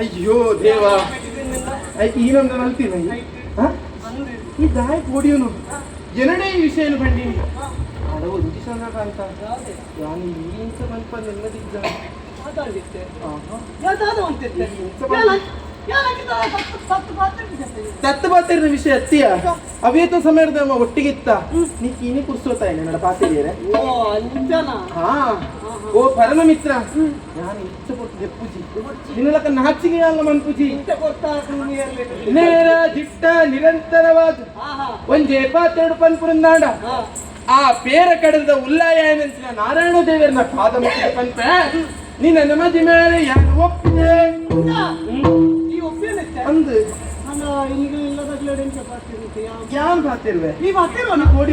ಅಯ್ಯೋ ದೇವ ಈನೊಂದು ಅಂತೀನಿ ಈ ದಾಯಕ್ ಹೊಡಿಯೋನು ಜನನೇ ಈ ವಿಷಯ ಬಂದೀನಿ ಅಡವು ರುಚಿಸಂದಾಗ ಅಂತ ನಾನು ಇಂತ ಮಲ್ಪ ನೆಮ್ಮದಿದ್ದ ತತ್ತು ಪಾತಿರ ವಿಷಯ ಅತ್ತಿಯ ಅವೇತ ಸಮಯದ ಒಟ್ಟಿಗಿತ್ತ ನೀ ಕೀನಿ ಕುರ್ಸೋತಾಯಿನ ನಡ ಪಾತಿರಿಯರೆ ಹಾ ಓ ಪರಮ ಮಿತ್ರ ನಾನು ಇಷ್ಟ ಕೊಟ್ಟು ದೆಪ್ಪುಜಿ ನಿನ್ನಲಕ ನಾಚಿಗೆ ಅಲ್ಲ ಮನ್ಪುಜಿ ನೇರ ದಿಟ್ಟ ನಿರಂತರವಾದ ಒಂಜೆ 72 ಪನ್ಪುರಂದಾಂಡ ಆ ಪೇರ ಕಡದ ಉಲ್ಲಾಯ ಏನಂತ ನಾರಾಯಣ ದೇವರನ್ನ ಪಾದ ಮುಟ್ಟಿದ ಪನ್ಪೆ ನಿನ್ನ ನಮದಿ ಮೇಲೆ ಯಾರು ಒಪ್ಪಿದೆ ಅಂದು ಯಾನ್ ಪಾತಿರ್ವೆ ಕೋಡಿ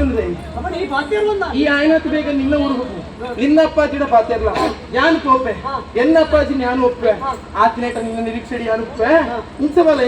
ಈ ಆಯ್ನತ್ ಬೇಗ ನಿನ್ನ ಊರು ಹೋಗು ನಿನ್ನ ಅಪ್ಪಾಜಿನ ಪಾತಿರ್ಲ ಯಾನ್ ಕೋಪೆ ಎನ್ನ ಅಪ್ಪಾಜಿ ನಾನು ಒಪ್ಪೆ ಆತ್ನೇಟ ನಿನ್ನ ನಿರೀಕ್ಷೆ ಯಾನು ಒಪ್ಪೆ ಇಂಚಬಲ್ಲ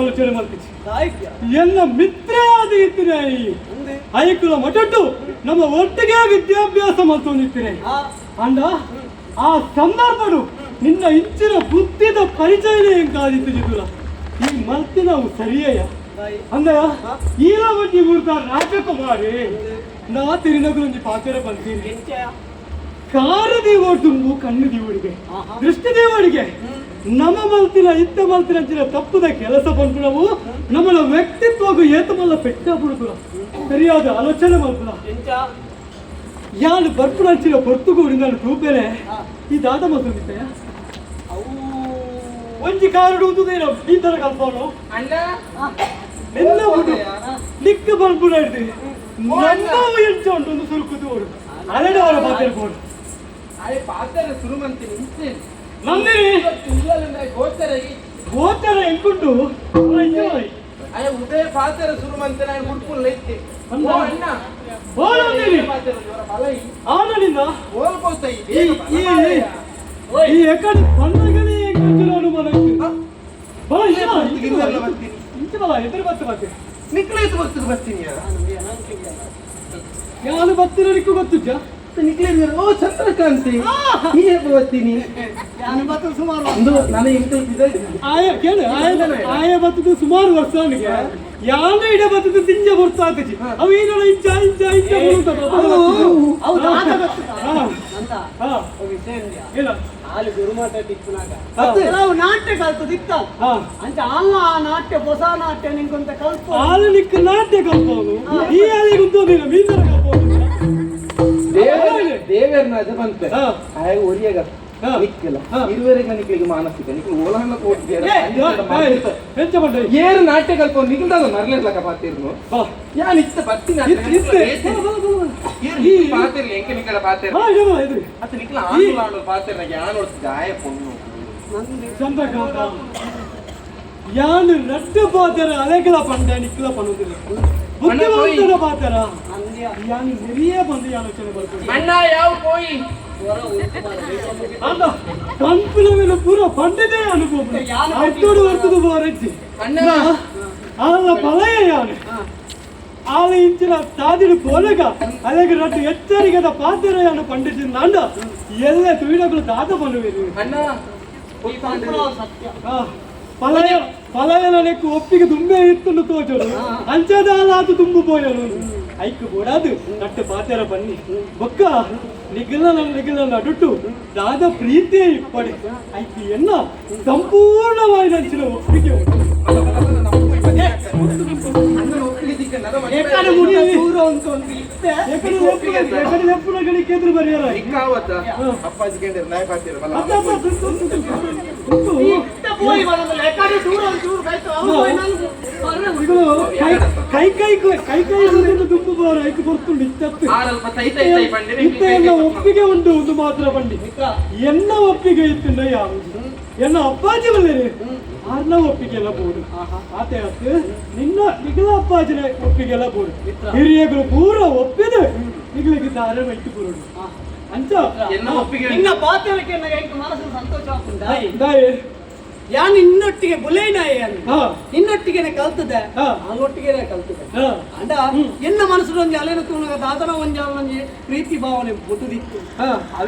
ಆಲೋಚನೆ ಮಾಡ್ತೀವಿ ಎನ್ನ ಮಿತ್ರಯಾದ ಇತ್ತಿನ ಐಕುಲ ಮಟಟ್ಟು ನಮ್ಮ ಒಟ್ಟಿಗೆ ವಿದ್ಯಾಭ್ಯಾಸ ಮಾಡ್ಕೊಂಡಿರ್ತೀನಿ ಅಂಡ ಆ ಸಂದರ್ಭಡು ನಿನ್ನ ಇಂಚಿನ ಬುದ್ಧಿದ ಪರಿಚಯನೇ ಹೆಂಗಾದಿತ್ತು ಜಿದುಲ ಈ ಮಲ್ತಿ ನಾವು ಸರಿಯಯ್ಯ ಅಂದ ಈಲ ಬಡ್ಡಿ ಮೂರ್ತ ರಾಜಕುಮಾರಿ ನಾ ತಿರುನಗುಲೊಂದು ಪಾತ್ರ ಬಂತೀನಿ ಕಾರ ದೇವಡ್ದುಂಬು ಕಣ್ಣು ದೇವಡಿಗೆ ದೃಷ್ಟಿ ದೇವಡಿಗೆ ನಮ್ಮ ಮಲ್ತಿನ ಇತ್ತ ಮಲ್ತಿನ ಅಂಚಿನ ತಪ್ಪದ ಕೆಲಸ ಬಂದು ನಾವು ನಮ್ಮನ್ನ ವ್ಯಕ್ತಿತ್ವಗೂ ಏತ ಮಲ್ಲ ಪೆಟ್ಟ ಬಿಡುತ್ತಲ್ಲ ಸರಿಯಾದ ಆಲೋಚನೆ ಮಾಡ್ತಲ್ಲ ಯಾನು ಬರ್ಪು ನಚ್ಚಿನ ಪೊರ್ತುಗೂಡಿ ನಾನು ತೂಪೇನೆ ಈ ದಾದ ಮತ್ತೊಂದಿತ್ತೆ ಅವು ಒಂಜಿ ಕಾರಡು ಉಂದುದೇನೋ ಈ ತರ ಕಲ್ಪನು ಅಣ್ಣ ಎಲ್ಲ ಉಂಟು ನಿಕ್ಕ ಬರ್ಪು ನಡ್ದು ನಾವು ಎಂಚ ಉಂಟು ಒಂದು ಸುರುಕುದು ಓಡು ಅಲೆಡೆ ಅವರ ಪಾತ್ರೆ ಬೋಡು ಅದೇ ಪಾತ್ರ ಶುರು ಮಾಡ್ತೀನಿ ಇಷ್ಟೇ ನಂದಿನಿ ಗೋಚರಾಗಿ ಗೋಚರ ಎಂಕುಂಟು ಅಯ್ಯ ಉದಯ ಪಾತ್ರ ಶುರು ಮಾಡ್ತೆ ನಾನು ಹುಡ್ಕೊಂಡು ಲೈತೆ ಅಣ್ಣ. ಅಣ್ಣ ನಂದಿನಿ ಪಾತ್ರ ಜೋರ ಬಲೈ ಆನನಿಂದ ಹೋಗ್ಬೋತ ಈ ಎಕಡೆ ಬಂದಾಗಲೇ ಎಂಕುಂಟು ಅನುಮಾನ ಬಲ ಬರ್ತೀನಿ ಇಂಚ ಬಲ ಎದುರು ಮತ್ತೆ ನಿಕ್ಲೇತ್ ಬರ್ತೀನಿ ಯಾರು ಬತ್ತಿರಲಿಕ್ಕೂ ಗೊತ್ತಿದ್ದ ನಿಕ್ಲೇತ್ ಓ ಚಂದ್ರಕಾಂತಿ ಈ ಬರ್ತೀನಿ ಯಾನು ಬತ್ತು ಸುಮಾರು ಒಂದು ನನಗೆ ಎಂತ ಇದೆ ಆಯ ಕೇಳು ಆಯ ಬತ್ತದು ಸುಮಾರು ವರ್ಷ ಅವನಿಗೆ ಯಾನ ಇಡ ಬತ್ತದು ತಿಂಜ ಬರ್ತಾ ಆಗ್ತದೆ ಅವು ಏನೋ ಇಂಚ ಅವು ದಾದ ಗೊತ್ತುಂಟಾ? ಹಾ. ಅಂತ ಹಾ. ವಿಷಯ ಇಲ್ಲ ಹಾಲು ಗುರುಮಾಟ ತಿಕ್ಕುನಾಗ ಮತ್ತೆ? ಕೆಲವು ನಾಟ್ಯ ಕಲ್ತು ದಿಕ್ಕ ಹಾ ಅಂಚ ಅಲ್ಲ ಆ ನಾಟ್ಯ ಹೊಸ ನಾಟ್ಯ ನಿಂಗೊಂತ ಕಲ್ತು ಆಳು ನಿಕ್ಕ ನಾಟ್ಯ ಕಲ್ಪವನು ಈ ಆಳಿಗೆ ಉಂಟೋದಿಲ್ಲ ಮೀಸರ ಕಲ್ಪವನು ದೇವೇರ್ನ ಅದ ಬಂತೆ ಹಾ. ಆಗ ಒರಿಯಾಗ ಹಾ. ನಿಕ್ಕಿಲ್ಲ ಹಾ. ಇರುವರೆಗೆ ನಿಕ್ಲಿಗೆ ಮಾನಸಿಕ ನಿಕ್ಲು ಓಲಹನ ಹೆಚ್ಚ ಬಂದ ಏರು ನಾಟ್ಯ ಕಲ್ಪ ನಿಲ್ದಾಗ ಮರ್ಲೇರ್ಲಕ ಪಾತಿರ್ನು ಬಾ ಯಾನ್ ಇತ್ತ ಬತ್ತಿ ಪಾತಿರ್ಲಿ ಎಂಕ ನಿಕ್ಕಲ ಪಾತಿರ್ ಹಾ ಇದು ಇದು ಅತ್ತ ನಿಕ್ಲ ಆಂಡು ಪಾತಿರ್ನ ಯಾನ್ ಹೊಡ್ತಿದ್ದ ಆಯ ಪೊಣ್ಣು ಚಂದ್ರಕಾಂತ ಯಾನು ರಡ್ಡು ಪಾತರ ಅಲೆಗಳ ಪಂಡ ನಿಕ್ಕಲ ಪಣುದಿಲ್ಲ ಬುದ್ಧಿವಂತನ ಪಾತರ ಅಂದ್ಯ ಯಾನು ನೆರಿಯೇ ಬಂದು ಆಲೋಚನೆ ಬರ್ತದೆ ಅಣ್ಣ ಯಾವ ಹೋಯಿ ಹೊರ ಉತ್ತಮ ಅಲ್ಲ ಕಂಪಿನ ಮೇಲೆ ಪೂರ ಪಂಡದೇ ಅನುಭವ ಅತ್ತೋಡು ಬರ್ತದು ಬಾರಜ್ಜಿ ಅಣ್ಣ ಆಲ ಬಲಯ ಯಾನು ಆಲ ಇಂಚಿನ ತಾದಿಡು ಪೋಲಗ ಅಲೆಗೆ ರಡ್ಡು ಎಚ್ಚರಿಕೆದ ಪಾತ್ರಯನ್ನು ಪಂಡಿತ ನಂಡ ಎಲ್ಲ ತುಯಿಡಗಳು ದಾದ ಬನ್ನುವೇನು ಅಣ್ಣ ಸತ್ಯ ಪಲಯ ಪಲಯನ ಲೆಕ್ಕ ಒಪ್ಪಿಗೆ ತುಂಬೆ ಇತ್ತು ತೋಚೋಡು ಅಂಚದಾಲಾದು ತುಂಬು ಪೋಯಲು ಐಕ್ ಬೋಡಾದು ನಟ್ಟು ಪಾತೆರ ಬನ್ನಿ ಬೊಕ್ಕ ನಿಗಲ ನಡುಟು ದಾದ ಪ್ರೀತಿಯೇ ಇಪ್ಪಡೆ ಐಕ್ ಎನ್ನ ಸಂಪೂರ್ಣವಾಗಿ ನಂಚಿನ ಒಪ್ಪಿಗೆ ಅಣ್ಣನ ಒಪ್ಪಿಗೆ ದಿಕ್ಕ ಏಕಡೆ ಮುಟ್ಟ ದೂರ ಅಂತ ಒಂದು ಇತ್ತೆ ಎಪ್ಪುಗಳಿಗೆ ಎದುರು ಬರೆಯಲ್ಲ ನಿಕ್ಕಾವತ್ತ ಅಪ್ಪಾಜಿ ಕೇಂದ್ರ ನಾಯ ಪಾತಿರ ಬಲ ಇತ್ತ ಪೋಯಿ ಬರೋದಿಲ್ಲ ಏಕಡೆ ದೂರ ಒಂದು ದೂರ ಕಾಯ್ತು ಅವ್ರು ಕೈ ಕೈ ತುಂಬು ಬಾರ ಐಕ್ ಬರ್ತುಂಡು ಇತ್ತಪ್ಪಿ ಆರಲ್ಪ ತೈ ತೈ ತೈ ಬಂದಿರಿ ಇತ್ತ ಎಲ್ಲ ಒಪ್ಪಿಗೆ ಉಂಟು ಒಂದು ಮಾತ್ರ ಬಂಡಿ ಎನ್ನ ಒಪ್ಪಿಗೆ ಇತ್ತು ಯಾವುದು ಎನ್ನ ಅಪ್ಪಾಜಿ ಬಲ್ಲೇರಿ ಆರ್ನ ಒಪ್ಪಿಗೆ ಎಲ್ಲ ಬೋಡು ಆತೆ ಆತು ನಿನ್ನ ನಿಗಲ ಅಪ್ಪಾಜಿನ ಒಪ್ಪಿಗೆ ಎಲ್ಲ ಬೋಡು ಹಿರಿಯಗಳು ಪೂರ ಒಪ್ಪಿದೆ ನಿಗಳಿಗೆ ದಾರ ಇಟ್ಟು ಬರೋಡು ಅಂಚ ಎನ್ನ ಒಪ್ಪಿಗೆ ನಿನ್ನ ಪಾತ್ರಕ್ಕೆ ನನಗೆ ಮನಸ್ಸು ಸಂತೋಷ ಆಗ್ತುಂಟಾ ದಾಯೆ ಯಾನ್ ನಿನ್ನೊಟ್ಟಿಗೆ ಬುಲೇನಾಯಿ ಹಾ ನಿನ್ನೊಟ್ಟಿಗೆನೆ ಕಲ್ತದೆ ಹಾ. ಅವನೊಟ್ಟಿಗೆನೆ ಕಲ್ತದೆ ಹಾ ಅಂಡ ಎನ್ನ ಮನಸ್ಸು ಒಂಜಿ ಅಲೆನ ತೂನಗ ದಾದನ ಒಂಜಿ ಪ್ರೀತಿ ಭಾವನೆ ಮುಟ್ಟುದಿತ್ತು ಹಾ